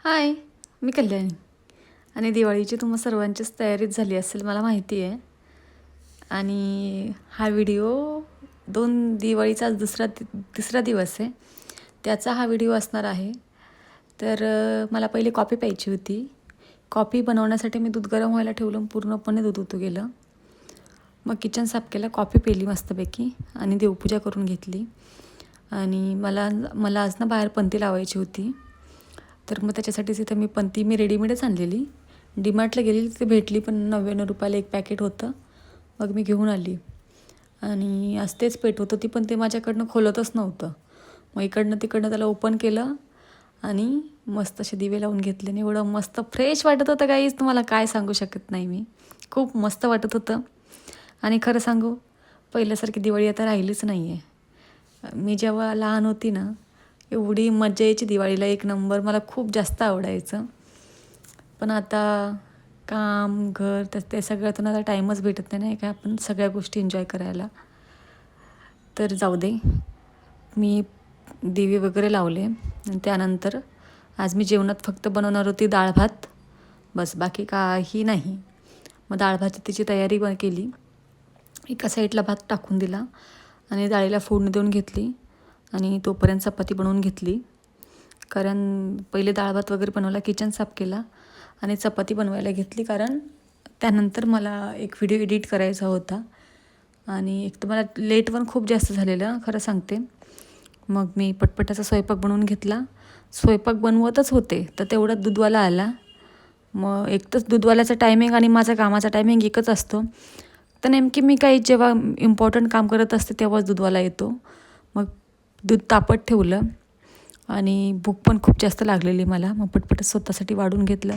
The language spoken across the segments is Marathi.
हाय, मी कल्याणी आणि दिवाळीची तुम्हा सर्वांचीच तयारीच झाली असेल मला माहिती आहे. आणि हा व्हिडिओ दिवाळीचा आज तिसरा दिवस आहे, त्याचा हा व्हिडिओ असणार आहे. तर मला पहिले कॉफी प्यायची होती. कॉफी बनवण्यासाठी मी दूध गरम व्हायला ठेवलं, पूर्णपणे दूध उतू गेलं. मग किचन साफ केलं, कॉफी पिली मस्तपैकी आणि देवपूजा करून घेतली. आणि मला मला आज ना बाहेर पंती लावायची होती. तर मग त्याच्यासाठीच इथं मी रेडीमेडच आणलेली. डीमार्टला गेली, तिथे भेटली, पण 99 रुपयाला एक पॅकेट होतं. मग मी घेऊन आली आणि आज तेच पेटवत होती, पण ते माझ्याकडनं खोलतच नव्हतं. मग इकडनं तिकडनं त्याला ओपन केलं आणि मस्त असे दिवे लावून घेतले आणि एवढं मस्त फ्रेश वाटत होतं काहीच तुम्हाला काय सांगू शकत नाही मी. खूप मस्त वाटत होतं. आणि खरं सांगू, पहिल्यासारखी दिवाळी आता राहिलीच नाही आहे. मी जेव्हा लहान होती ना, एवढी मजा यायची दिवाळीला, एक नंबर, मला खूप जास्त आवडायचं. पण आता काम, घर, ते सगळ्यातून आता टाईमच भेटत नाही का आपण सगळ्या गोष्टी एन्जॉय करायला. तर जाऊ दे, मी दिवे वगैरे लावले आणि त्यानंतर आज मी जेवणात फक्त बनवणार होती डाळ भात, बस, बाकी काही नाही. मग डाळ भाताची तयारी केली. एका साईडला भात टाकून दिला आणि डाळीला फोडणी देऊन घेतली आणि तोपर्यंत चपाती बनवून घेतली. कारण पहिले डाळ भात वगैरे बनवला, किचन साफ केला आणि चपाती बनवायला घेतली, कारण त्यानंतर मला एक व्हिडिओ एडिट करायचा होता आणि एक तर मला लेट पण खूप जास्त झालेलं, खरं सांगते. मग मी पटपटाचा स्वयंपाक बनवून घेतला. स्वयंपाक बनवतच होते तर तेवढ्यात दूधवाला आला. मग एकतच दूधवाल्याचा टायमिंग आणि माझा कामाचा टायमिंग एकच असतो. तर नेमकी मी काही जेव्हा इम्पॉर्टंट काम करत असते तेव्हाच दूधवाला येतो. मग दूध तापत ठेवलं आणि भूक पण खूप जास्त लागलेली मला. मग पटपट स्वतःसाठी वाढून घेतलं.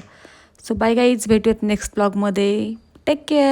सो बाय गाईज, भेटूयात नेक्स्ट ब्लॉगमध्ये. Take care.